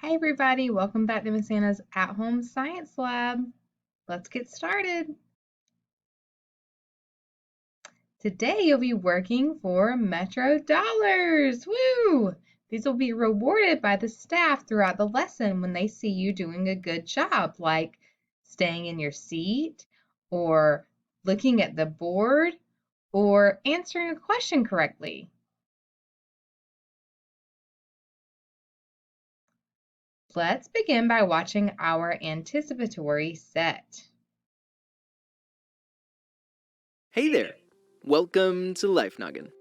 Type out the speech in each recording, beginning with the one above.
Hi everybody, welcome back to Miss Anna's at-home science lab. Let's get started. Today you'll be working for Metro Dollars. Woo! These will be rewarded by the staff throughout the lesson when they see you doing a good job, like staying in your seat, or looking at the board, or answering a question correctly. Let's begin by watching our anticipatory set. Hey there! Welcome to Life Noggin.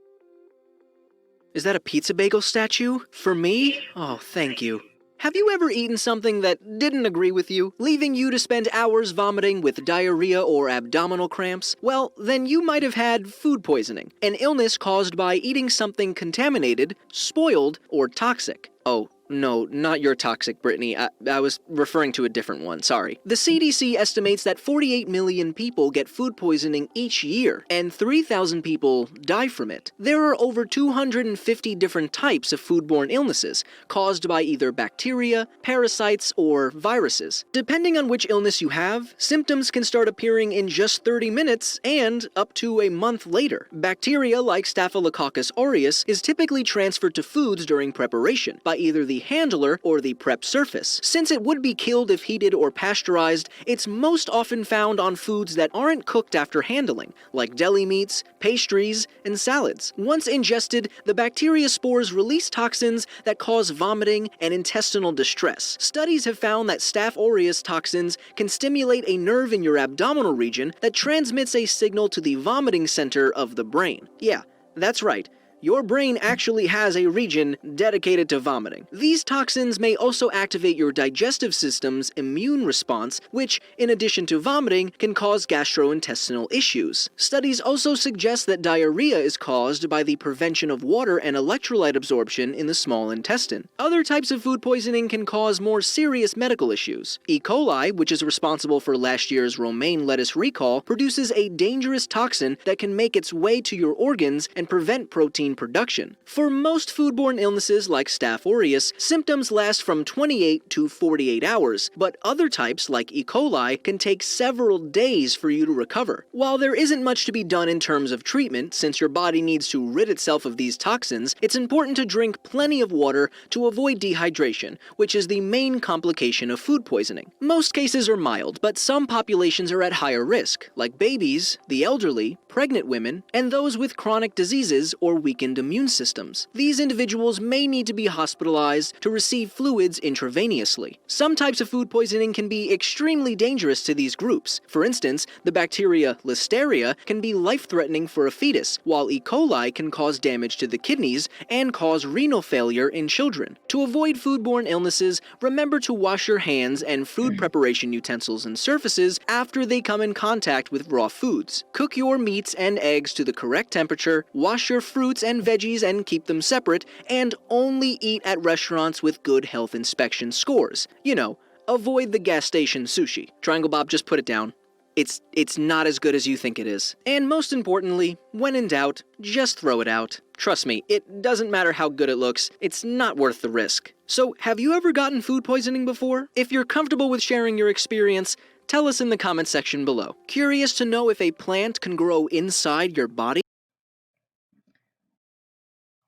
Is that a pizza bagel statue? For me? Oh, thank you. Have you ever eaten something that didn't agree with you, leaving you to spend hours vomiting with diarrhea or abdominal cramps? Well, then you might have had food poisoning, an illness caused by eating something contaminated, spoiled, or toxic. Oh, no, not your toxic, Brittany. I was referring to a different one, sorry. The CDC estimates that 48 million people get food poisoning each year, and 3,000 people die from it. There are over 250 different types of foodborne illnesses, caused by either bacteria, parasites, or viruses. Depending on which illness you have, symptoms can start appearing in just 30 minutes and up to a month later. Bacteria like Staphylococcus aureus is typically transferred to foods during preparation by either the handler or the prep surface. Since it would be killed if heated or pasteurized, it's most often found on foods that aren't cooked after handling, like deli meats, pastries, and salads. Once ingested, the bacteria spores release toxins that cause vomiting and intestinal distress. Studies have found that Staph aureus toxins can stimulate a nerve in your abdominal region that transmits a signal to the vomiting center of the brain. Yeah, that's right. Your brain actually has a region dedicated to vomiting. These toxins may also activate your digestive system's immune response, which, in addition to vomiting, can cause gastrointestinal issues. Studies also suggest that diarrhea is caused by the prevention of water and electrolyte absorption in the small intestine. Other types of food poisoning can cause more serious medical issues. E. coli, which is responsible for last year's romaine lettuce recall, produces a dangerous toxin that can make its way to your organs and prevent protein production. For most foodborne illnesses like Staph aureus, symptoms last from 28 to 48 hours, but other types like E. coli can take several days for you to recover. While there isn't much to be done in terms of treatment, since your body needs to rid itself of these toxins, it's important to drink plenty of water to avoid dehydration, which is the main complication of food poisoning. Most cases are mild, but some populations are at higher risk, like babies, the elderly, pregnant women, and those with chronic diseases or weakened immune systems. These individuals may need to be hospitalized to receive fluids intravenously. Some types of food poisoning can be extremely dangerous to these groups. For instance, the bacteria Listeria can be life-threatening for a fetus, while E. coli can cause damage to the kidneys and cause renal failure in children. To avoid foodborne illnesses, remember to wash your hands and food preparation utensils and surfaces after they come in contact with raw foods. Cook your meats and eggs to the correct temperature, wash your fruits and veggies and keep them separate, and only eat at restaurants with good health inspection scores. You know, avoid the gas station sushi. Triangle Bob, just put it down. It's not as good as you think it is. And most importantly, when in doubt, just throw it out. Trust me, it doesn't matter how good it looks, it's not worth the risk. So, have you ever gotten food poisoning before? If you're comfortable with sharing your experience, tell us in the comment section below. Curious to know if a plant can grow inside your body?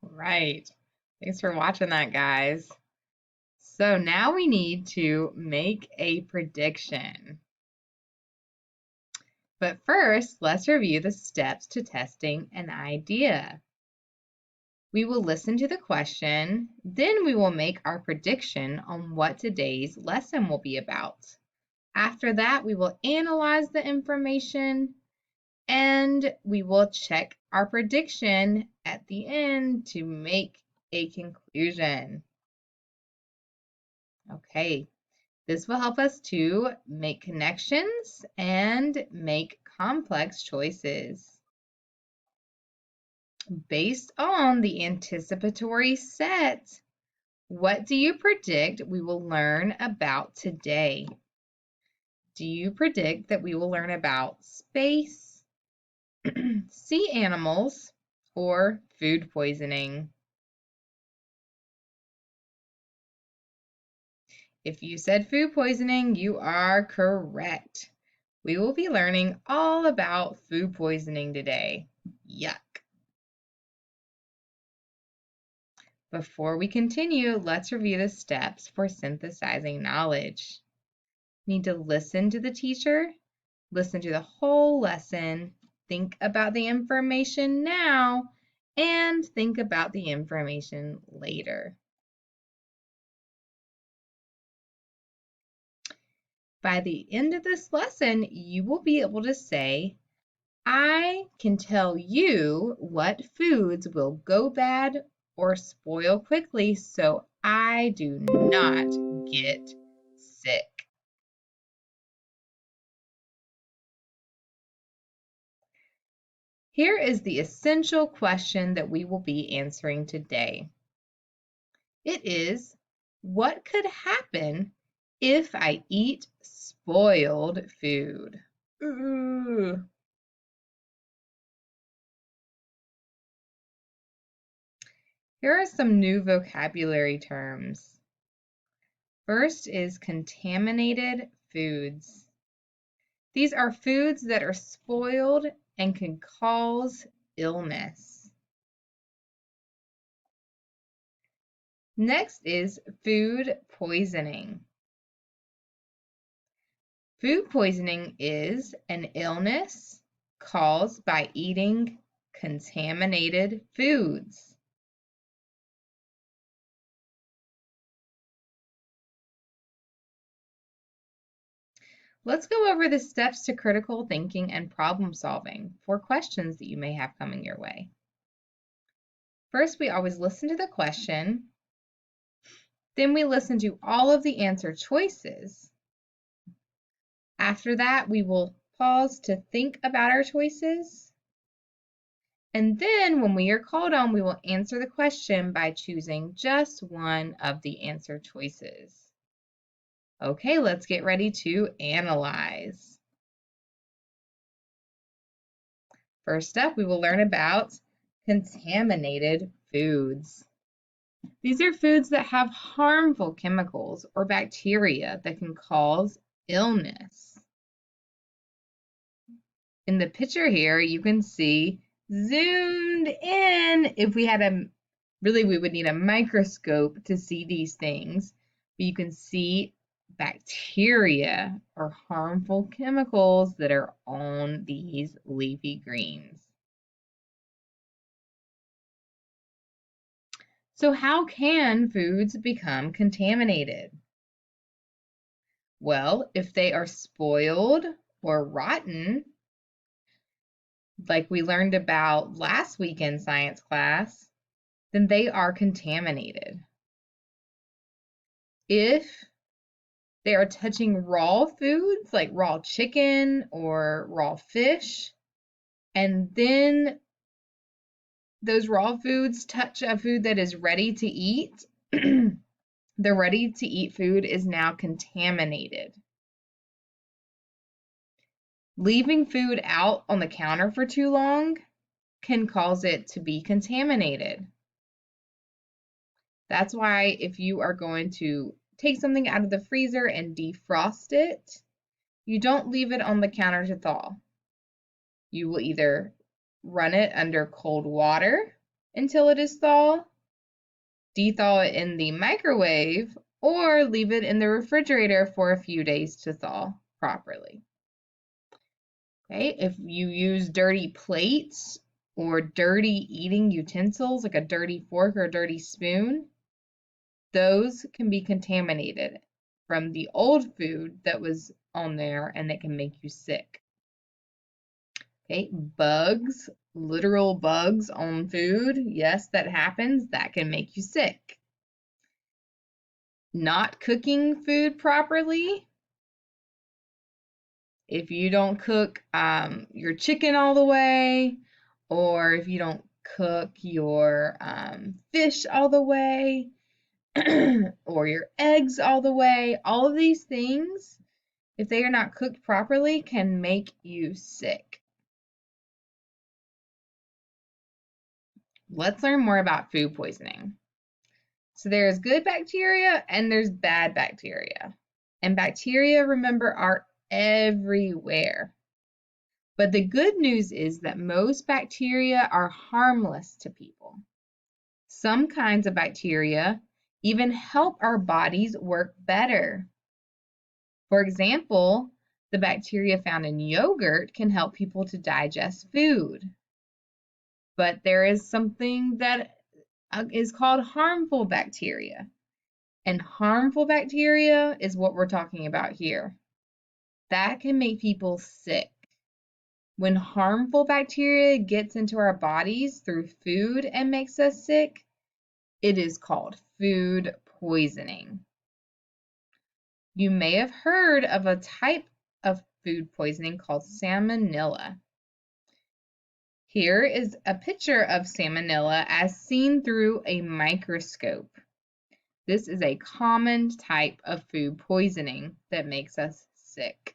Right. Thanks for watching that, guys. So now we need to make a prediction. But first, let's review the steps to testing an idea. We will listen to the question, then we will make our prediction on what today's lesson will be about. After that, we will analyze the information and we will check our prediction at the end to make a conclusion. Okay, this will help us to make connections and make complex choices. Based on the anticipatory set, what do you predict we will learn about today? Do you predict that we will learn about space, sea animals, or food poisoning? If you said food poisoning, you are correct. We will be learning all about food poisoning today. Yuck. Before we continue, let's review the steps for synthesizing knowledge. You need to listen to the teacher, listen to the whole lesson, think about the information now, and think about the information later. By the end of this lesson, you will be able to say, I can tell you what foods will go bad or spoil quickly so I do not get sick. Here is the essential question that we will be answering today. It is, what could happen if I eat spoiled food? Ooh. Here are some new vocabulary terms. First is contaminated foods. These are foods that are spoiled and can cause illness. Next is food poisoning. Food poisoning is an illness caused by eating contaminated foods. Let's go over the steps to critical thinking and problem solving for questions that you may have coming your way. First, we always listen to the question. Then we listen to all of the answer choices. After that, we will pause to think about our choices. And then when we are called on, we will answer the question by choosing just one of the answer choices. Okay, let's get ready to analyze. First up, we will learn about contaminated foods. These are foods that have harmful chemicals or bacteria that can cause illness. In the picture here, you can see zoomed in. If we had we would need a microscope to see these things. But you can see bacteria or harmful chemicals that are on these leafy greens. So how can foods become contaminated? Well, if they are spoiled or rotten, like we learned about last week in science class, then they are contaminated. If they are touching raw foods like raw chicken or raw fish, and then those raw foods touch a food that is ready to eat, the ready to eat food is now contaminated. Leaving food out on the counter for too long can cause it to be contaminated. That's why if you are going to take something out of the freezer and defrost it, you don't leave it on the counter to thaw. You will either run it under cold water until it is thaw, de-thaw it in the microwave, or leave it in the refrigerator for a few days to thaw properly. Okay, if you use dirty plates or dirty eating utensils, like a dirty fork or a dirty spoon, those can be contaminated from the old food that was on there, and it can make you sick. Okay, bugs, literal bugs on food, yes, that happens. That can make you sick. Not cooking food properly. If you don't cook your chicken all the way, or if you don't cook your fish all the way, or your eggs all the way, all of these things, if they are not cooked properly, can make you sick. Let's learn more about food poisoning. So there's good bacteria and there's bad bacteria. And bacteria, remember, are everywhere. But the good news is that most bacteria are harmless to people. Some kinds of bacteria even help our bodies work better. For example, the bacteria found in yogurt can help people to digest food. But there is something that is called harmful bacteria. And harmful bacteria is what we're talking about here. That can make people sick. When harmful bacteria gets into our bodies through food and makes us sick, it is called food poisoning. You may have heard of a type of food poisoning called salmonella. Here is a picture of salmonella as seen through a microscope. This is a common type of food poisoning that makes us sick.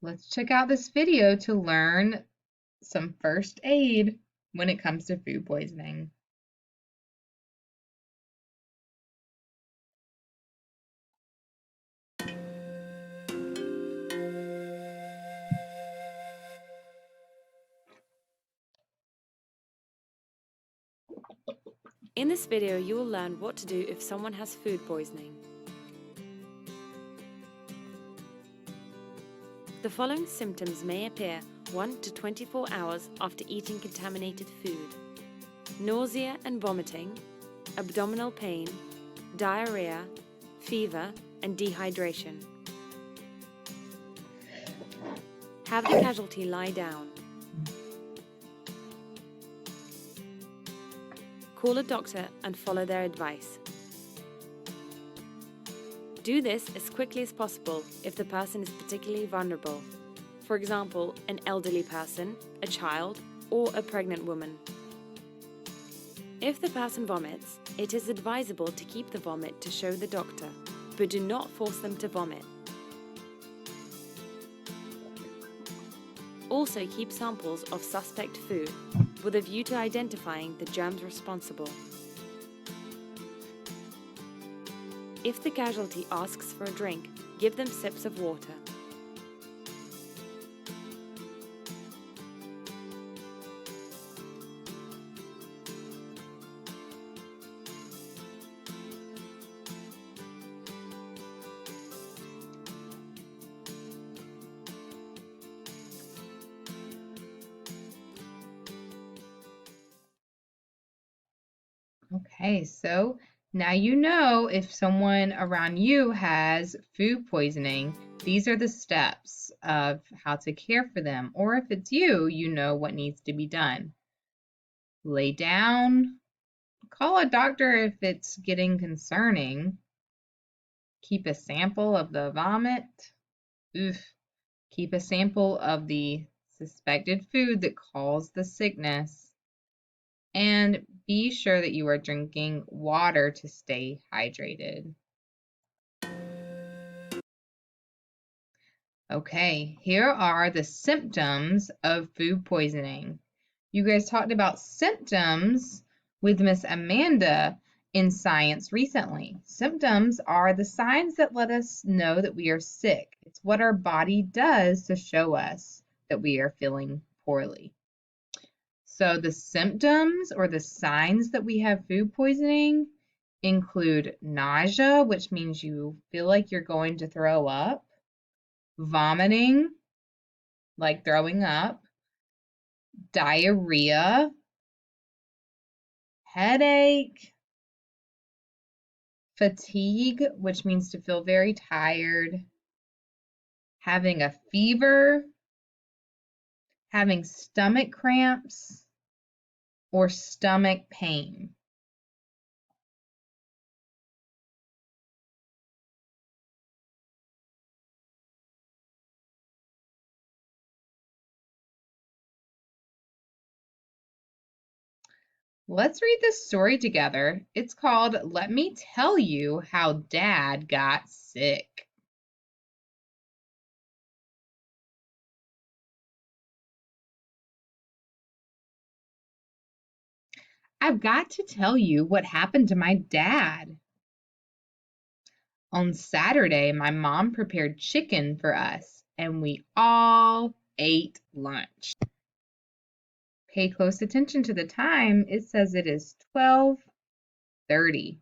Let's check out this video to learn some first aid when it comes to food poisoning. In this video, you will learn what to do if someone has food poisoning. The following symptoms may appear 1 to 24 hours after eating contaminated food: nausea and vomiting, abdominal pain, diarrhea, fever, and dehydration. Have the casualty lie down. Call a doctor and follow their advice. Do this as quickly as possible if the person is particularly vulnerable. For example, an elderly person, a child, or a pregnant woman. If the person vomits, it is advisable to keep the vomit to show the doctor, but do not force them to vomit. Also keep samples of suspect food with a view to identifying the germs responsible. If the casualty asks for a drink, give them sips of water. Okay, so now you know if someone around you has food poisoning. These are the steps of how to care for them. Or if it's you, you know what needs to be done. Lay down. Call a doctor if it's getting concerning. Keep a sample of the vomit. Oof. Keep a sample of the suspected food that caused the sickness. And be sure that you are drinking water to stay hydrated. Okay, here are the symptoms of food poisoning. You guys talked about symptoms with Miss Amanda in science recently. Symptoms are the signs that let us know that we are sick. It's what our body does to show us that we are feeling poorly. So the symptoms or the signs that we have food poisoning include nausea, which means you feel like you're going to throw up, vomiting, like throwing up, diarrhea, headache, fatigue, which means to feel very tired, having a fever, having stomach cramps, or stomach pain. Let's read this story together. It's called Let Me Tell You How Dad Got Sick. I've got to tell you what happened to my dad. On Saturday, my mom prepared chicken for us, and we all ate lunch. Pay close attention to the time. It says it is 12:30.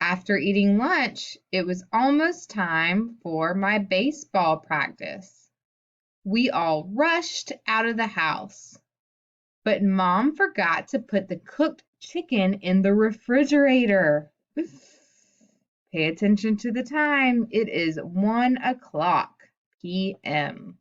After eating lunch, it was almost time for my baseball practice. We all rushed out of the house, but Mom forgot to put the cooked chicken in the refrigerator. Pay attention to the time. It is 1:00 p.m.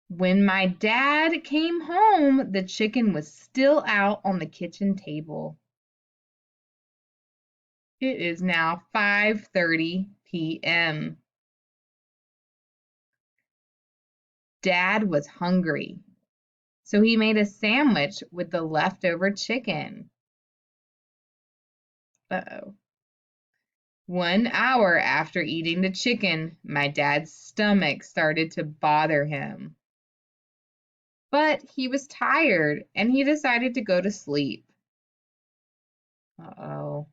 When my dad came home, the chicken was still out on the kitchen table. It is now 5:30 p.m. Dad was hungry, so he made a sandwich with the leftover chicken. Uh-oh. 1 hour after eating the chicken, my dad's stomach started to bother him. But he was tired and he decided to go to sleep. Uh-oh.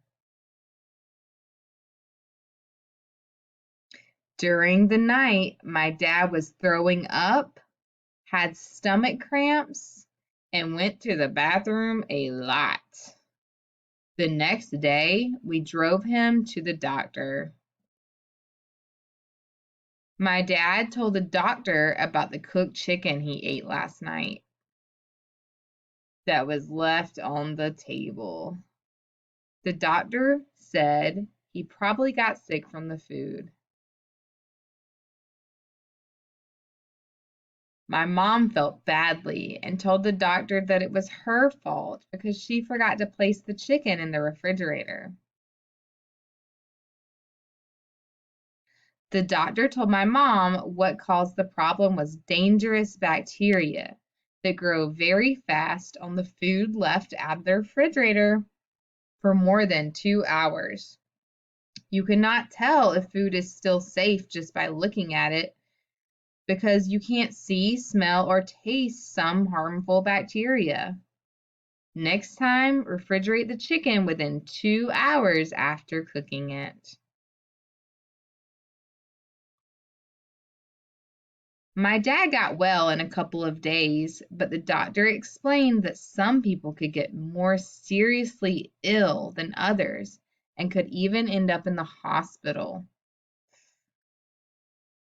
During the night, my dad was throwing up, had stomach cramps, and went to the bathroom a lot. The next day, we drove him to the doctor. My dad told the doctor about the cooked chicken he ate last night that was left on the table. The doctor said he probably got sick from the food. My mom felt badly and told the doctor that it was her fault because she forgot to place the chicken in the refrigerator. The doctor told my mom what caused the problem was dangerous bacteria that grow very fast on the food left out of the refrigerator for more than 2 hours. You cannot tell if food is still safe just by looking at it because you can't see, smell, or taste some harmful bacteria. Next time, refrigerate the chicken within 2 hours after cooking it. My dad got well in a couple of days, but the doctor explained that some people could get more seriously ill than others and could even end up in the hospital.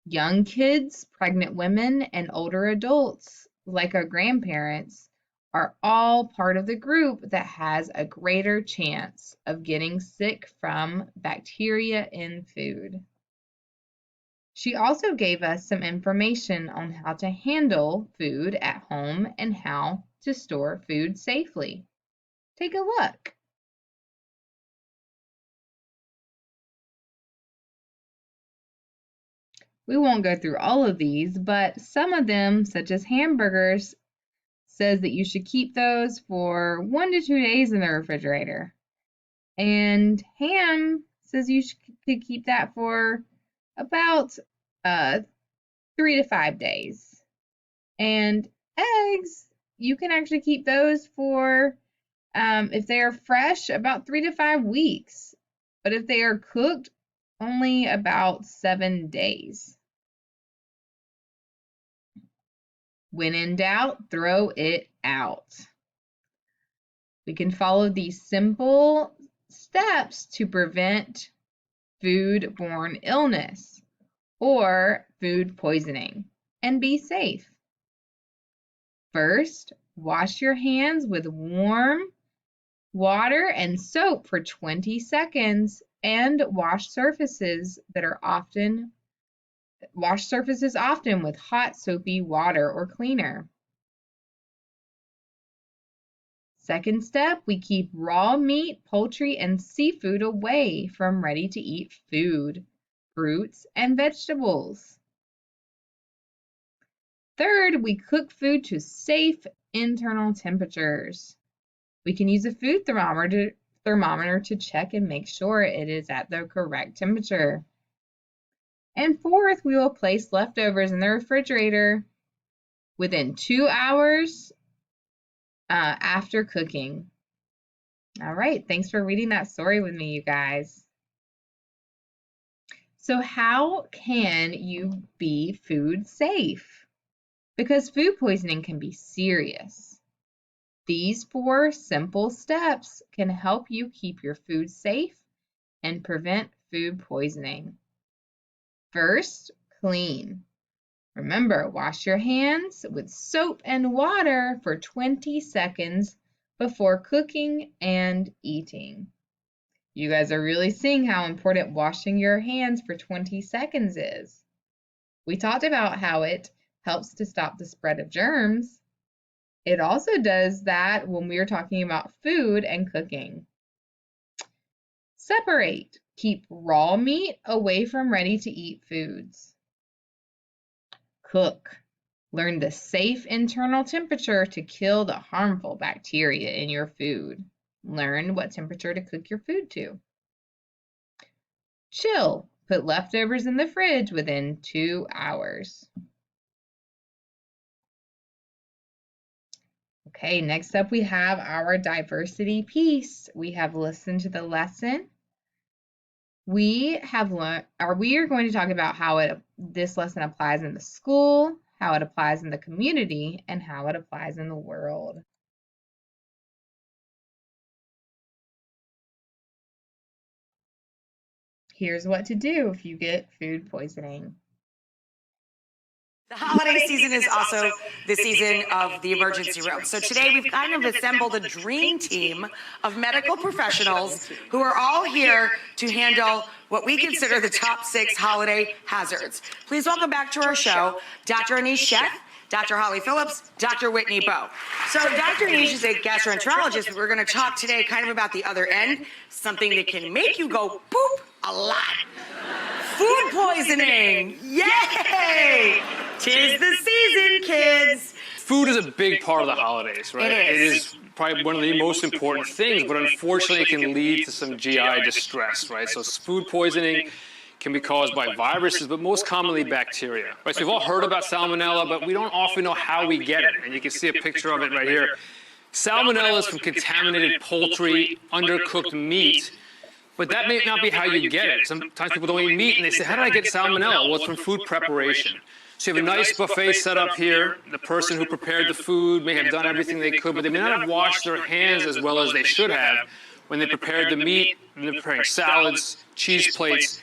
Young kids, pregnant women, and older adults, like our grandparents, are all part of the group that has a greater chance of getting sick from bacteria in food. She also gave us some information on how to handle food at home and how to store food safely. Take a look. We won't go through all of these, but some of them, such as hamburgers, says that you should keep those for 1 to 2 days in the refrigerator. And ham says you could keep that for about 3 to 5 days. And eggs, you can actually keep those for, if they are fresh, about 3 to 5 weeks. But if they are cooked, only about 7 days. When in doubt, throw it out. We can follow these simple steps to prevent food-borne illness or food poisoning and be safe. First, wash your hands with warm water and soap for 20 seconds and wash surfaces often with hot soapy water or cleaner. Second step, we keep raw meat, poultry, and seafood away from ready-to-eat food, fruits, and vegetables. Third, we cook food to safe internal temperatures. We can use a food thermometer to check and make sure it is at the correct temperature. And fourth, we will place leftovers in the refrigerator within 2 hours after cooking. All right, thanks for reading that story with me, you guys. So how can you be food safe? Because food poisoning can be serious. These 4 simple steps can help you keep your food safe and prevent food poisoning. First, clean. Remember, wash your hands with soap and water for 20 seconds before cooking and eating. You guys are really seeing how important washing your hands for 20 seconds is. We talked about how it helps to stop the spread of germs. It also does that when we are talking about food and cooking. Separate. Keep raw meat away from ready-to-eat foods. Cook. Learn the safe internal temperature to kill the harmful bacteria in your food. Learn what temperature to cook your food to. Chill. Put leftovers in the fridge within 2 hours. Okay, next up we have our diversity piece. We have listened to the lesson. We have learned, we are going to talk about how this lesson applies in the school, how it applies in the community, and how it applies in the world. Here's what to do if you get food poisoning. The holiday season is also the season of the emergency room. So today we've kind of assembled a dream team of medical professionals who are all here to handle what we consider the top 6 holiday hazards. Please welcome back to our show, Dr. Anish Sheth, Dr. Holly Phillips, Dr. Whitney Bowe. So Dr. Anish is a gastroenterologist, but we're going to talk today kind of about the other end, something that can make you go poop a lot. Food poisoning! Yay! 'Tis the season, kids! Food is a big part of the holidays, right? It is. It is probably one of the most important things, but unfortunately it can lead to some GI distress, right? So food poisoning can be caused by viruses, but most commonly bacteria. Right? So we've all heard about salmonella, but we don't often know how we get it. And you can see a picture of it right here. Salmonella is from contaminated poultry, undercooked meat. But that may not be how you get it. Sometimes people don't eat meat and they say, how did I get salmonella? Well, it's from food preparation. So you have a nice buffet set up here. The person who prepared the food may have done everything they could, but they may not have washed their hands as well as they should have when they prepared the meat, when they're preparing salads, cheese plates.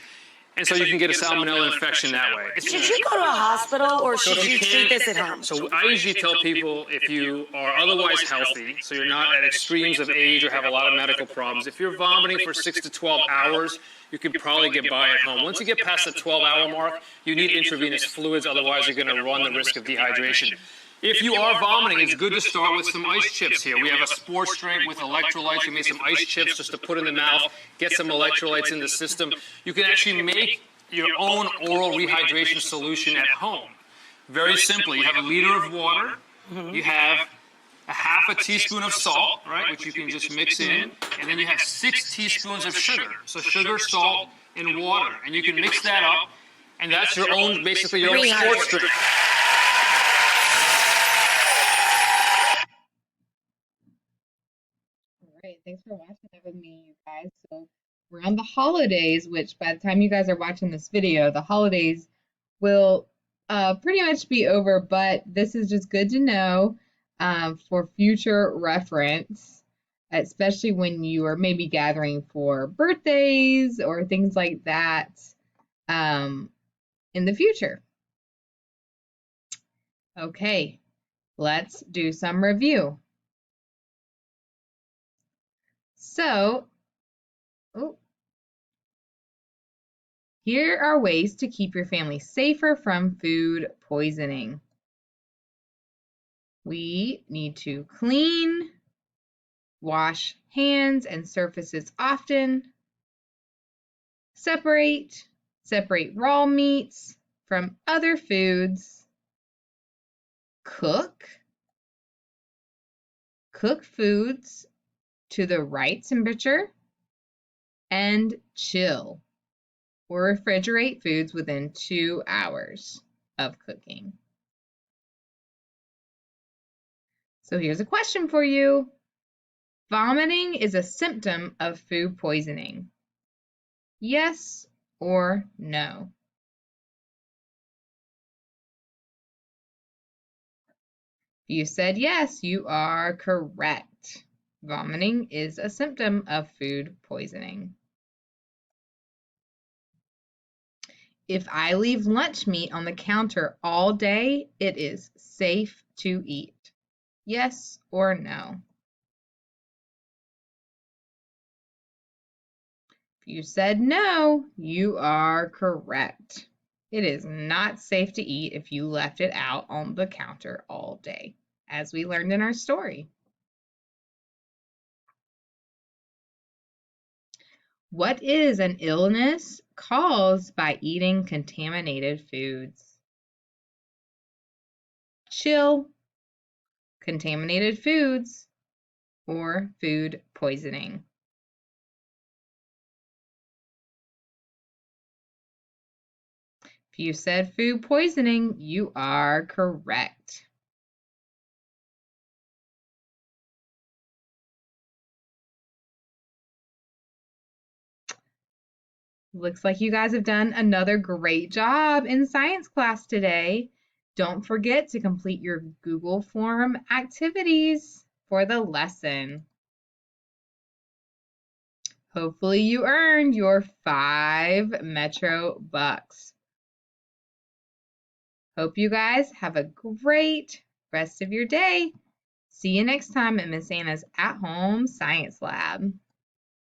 And so you can get a salmonella infection that way. Should you go to a hospital or should you treat this at home? So I usually tell people if you are otherwise healthy, so you're not at extremes of age or have a lot of medical problems, if you're vomiting for 6 to 12 hours, you can probably get by at home. Once you get past the 12-hour mark, you need intravenous fluids, otherwise you're going to run the risk of dehydration. If you are vomiting, it's good to start with some ice chips here. We have a sports drink with electrolytes. We made some ice chips just to put in the mouth, get some electrolytes in the system. You can actually make your own oral rehydration solution at home. Very simply, you have a liter of water, you have a half a teaspoon of salt, right, which you can just mix in, and then you have 6 teaspoons of sugar. So sugar, salt, and water, and you can mix that up, and that's your own, basically your own sports drink. Right, thanks for watching that with me, you guys. So we're on the holidays, which by the time you guys are watching this video, the holidays will pretty much be over, but this is just good to know for future reference, especially when you are maybe gathering for birthdays or things like that in the future. Okay, let's do some review. So, here are ways to keep your family safer from food poisoning. We need to clean, wash hands and surfaces often, separate raw meats from other foods, cook foods to the right temperature, and chill, or refrigerate foods within 2 hours of cooking. So here's a question for you. Vomiting is a symptom of food poisoning. Yes or no? If you said yes, you are correct. Vomiting is a symptom of food poisoning. If I leave lunch meat on the counter all day, it is safe to eat. Yes or no? If you said no, you are correct. It is not safe to eat if you left it out on the counter all day, as we learned in our story. What is an illness caused by eating contaminated foods? Chill, contaminated foods, or food poisoning? If you said food poisoning, you are correct. Looks like you guys have done another great job in science class today. Don't forget to complete your Google Form activities for the lesson. Hopefully you earned your 5 Metro bucks. Hope you guys have a great rest of your day. See you next time at Miss Anna's At Home Science Lab.